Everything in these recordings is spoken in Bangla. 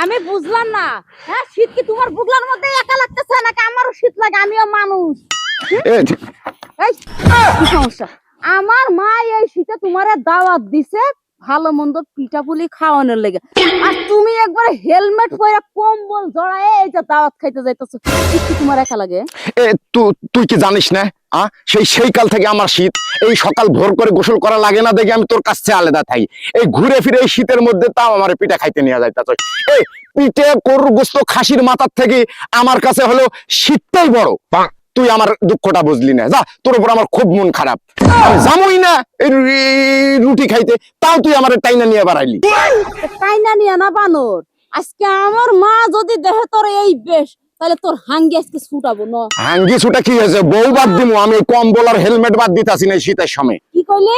আমি বুঝলাম না। হ্যাঁ, শীত কি তোমার বুগলার মধ্যে একা লাগতেছে নাকি আমারও শীত লাগে? আমিও মানুষ। এই কি সমস্যা? আমার মা এই শীতে তোমারে দাওয়াত দিছে ভালো মন্দ পিঠাপুলি খাওয়ানোর লেগে, আর তুমি একবার হেলমেট পরে কম্বল জড়ায় এই যে দাওয়াত খাইতে যাইতেছো। শীত কি তোমার একা লাগে? তুই কি জানিস না সেই কাল থেকে আমার শীত। এই সকাল ভোর করে গোসল করা লাগে না দেখে আমি তোর কাছ থেকে আলাদা থাকি। এই ঘুরে ফিরে এই শীতের মধ্যে তাও আমার পিঠা খাইতে নিয়ে যাইতেছ। এই পিঠে গরুর গোস্ত খাসির মাথার থেকে আমার কাছে হলো শীতটাই বড়। তুই আমার দুঃখটা বুঝলি না। যা, তোর উপর আমার খুব মন খারাপ। আমি যাবই না এই রুটি খাইতে, তাও তুই আমার টাইনা নিয়ে বাড়াইলি। টাইনা নিয়ে না বানর, আজকে আমার মা যদি দেহে তোর এই বেশ, তাহলে তোর হাঙ্গি আজকে ছুটাবো না। হাঙ্গি ছুটা কি হয়েছে? বউ বাদ দিমু আমি, কম্বল আর হেলমেট বাদ দিতাছি না শীতের সময়। কি কইলি?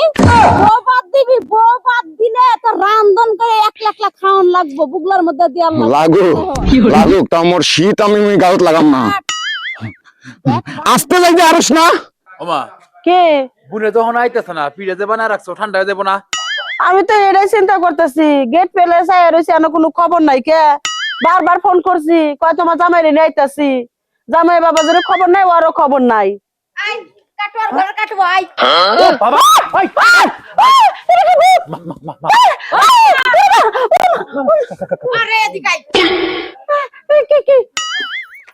বউ বাদ দিবি? বউ বাদ দিলে তো রান্ধন করে 1 লাখ লাখ খাওয়ান লাগবো, বুগলার মধ্যে দিয়ে লাগুক তা মোর শীত আমি গাউত লাগাম না। আসতে যাইতে আরস না। ওমা কে? বুনে যখন আইতেছে না, পিড়ে দেবা না রাখছো, ঠান্ডা হয়ে যাবো না? আমি তো এটাই চিন্তা করতেছি, গেট পেলে চাই রয়েছে, কোনো খবর নাই কে? বারবার ফোন করছি, কয় তোমার জামাই রে আইতাছি, জামাই বাবা যদি খবর নাই, ওরও খবর নাই। আই কাটওয়ার ঘর কাটবো। আই ও বাবা, আই আরে এদিকে আই। কি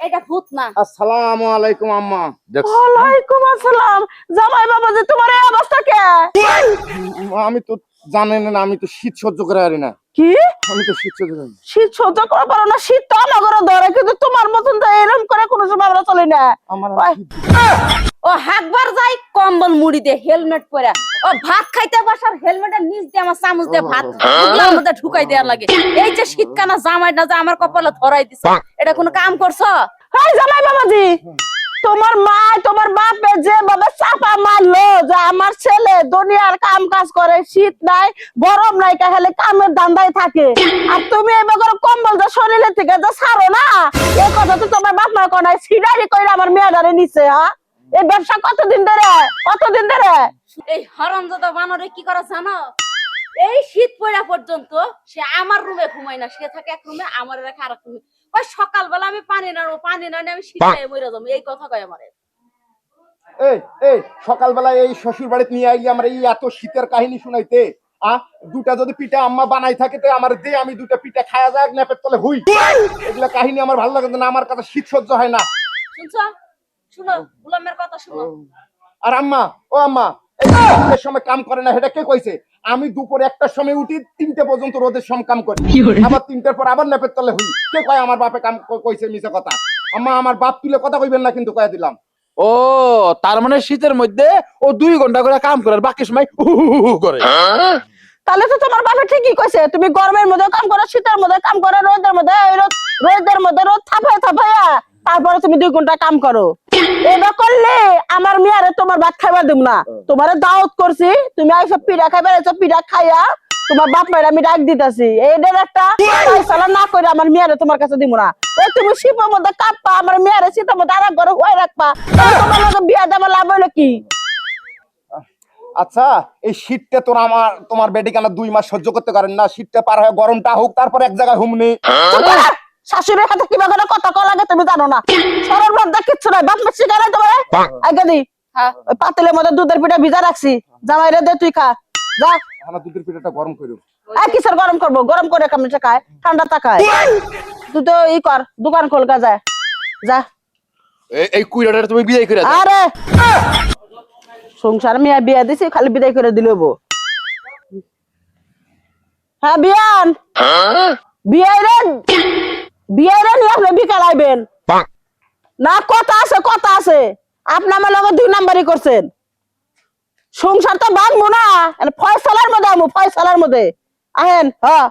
এটা ভূত না। আসসালামু আলাইকুম আম্মা। ওয়ালাইকুম আসসালাম। জামাই বাবা যে তোমার এই অবস্থা কে? আমি তো জানেন না, আমি তো শীত সহ্য করে পারি না। কি? আমি তো শীত সহ্য করি না। শীত সহ্য করতে পারো না? শীত তো আমারও ধরে, কিন্তু তোমার মতন তো এরকম করে কোনো সময় আমরা চলি না। ও হাকবার যাই কম্বল মুড়ি দে, হেলমেট পরে ও ভাত খাইতে বসার হেলমেটের নিচ দিয়ে আমার চামচ দিয়ে ভাত বুগলার মধ্যে ঢুকাই দেওয়ার লাগে। এই যে শীতকানা জামাই না যে আমার কপালে ধরাই দিছে, এটা কোনো কাম করছো? এই জামাই বাবাজি, তোমার মা তোমার বাপে যে বাবা চাপা মারলো যে আমার ছেলে দুনিয়ার কাম কাজ করে, শীত নাই গরম নাই, খালি কামের ধান্দায় থাকে, আর তুমি এবার কম্বল যে শরীরের থেকে যে ছাড়ো না, এই কথা তো তোমার বাপ মা কোনায় সিডারি কইরা আমার মেয়েটারে নিছে। হ্যাঁ, এই ব্যবসা কতদিন ধরে? এই হারামজাদা বানরে কি করে জানো? এই শীত পড়া পর্যন্ত সে আমার রুমে ঘুমায় না, সে থাকে এক রুমে, আমার রাখে আরেক রুমে। ওই সকালবেলা আমি পানি নাড়ি আমি শীত খেয়ে মরে যাবো, এই কথা কয় আমারে। এই সকালবেলা এই শ্বশুর বাড়িতে নিয়ে আইলি আমার এই এত শীতের কাহিনী শুনাইতে। দুটা যদি পিঠা আম্মা বানাই থাকে তো আমার দে, আমি দুটা পিঠা খায়া যাক নেপের তলে হুই। এগুলা কাহিনী আমার ভালো লাগে না, আমার কাছে শীত সহ্য হয় না। শুনছো? শুনো গোলামের কথা শুনো। আর আম্মা, ও আম্মা, এই শীতের সময় কাম করে না সেটা কে কইছে? আমি দুপুরে 1টার সময় উঠি, 3টে পর্যন্ত রোদের সম কাম করি, আবার 3টের পর আবার নেপের তলে হুই। কে কয় আমার বাপে কাম কইছে মিছে কথা? আম্মা আমার বাপ তুলে কথা কইবেন না কিন্তু, কয়ে দিলাম। ও তার মানে শীতের মধ্যে ও 2 ঘন্টা করে কাম করে, বাকি সময় করে। তাহলে তো তোমার বাপে ঠিকই কইছে, তুমি গরমের মধ্যে কাম করো, শীতের মধ্যে কাম করো, রোদের মধ্যে রোদ থাপায়া তারপরে তুমি 2 ঘন্টা কাম করো। এটা করলে আমার মেয়ারে তোমার ভাত খাইবা দিব না। তোমারে দাওয়াত করছি, তুমি আইসব পিঠা খাইবা, এসব পিঠা খাইয়া তোমার বাপ মায়ের আমি ডাক দিতেছি, এইটার একটা ফয়সালা না করে আমার মেয়ারে তোমার কাছে দিব না। ওই তুমি শীতের মধ্যে কাঁপবা, আমার মেয়ারে শীতের মধ্যে আরেক ঘরে হয়ে রাখবা, তোমার লগে বিয়া দেওয়া লাভ হইলো কি? আচ্ছা, এই শীতটা তোমার বেডি কেন 2 মাস সহ্য করতে পারেন না? শীতটা পার হয় গরমটা হোক, তারপর এক জায়গায় হুমনি। শাশুড়ির হাতে কিবা করে কথা কল লাগে তুমি জানো না? সরল বাদ কিচ্ছু নাই, বাপ মাসি গালে তোমার আগে দি। ওই পাতিলের মধ্যে দুধের পিঠা ভিজা রাখছি, জামাই রে দে, তুই খা যা। আমার দুধের পিঠাটা গরম করো। কিসের গরম করবো? গরম করে কামড়ে খায়, ঠান্ডা তাকায়। তুই তো ই কর, দোকান খোলকা যায় যা। এই কুইরাটা তুমি বিদায় করে দাও। আরে সংসার মিয়া বিয়া দিছি, খালি বিদায় করে দিলে হবো। হ্যাঁ বিয়ান, বিয়াইরে নিয়ে আপনি বিকাল আইবেন না? কথা আছে। আপনি আমার লগে 2 নাম্বারই করছেন। সংসার তো ভাঙবো না, ফয়সালার মধ্যে আহেন। হ্যাঁ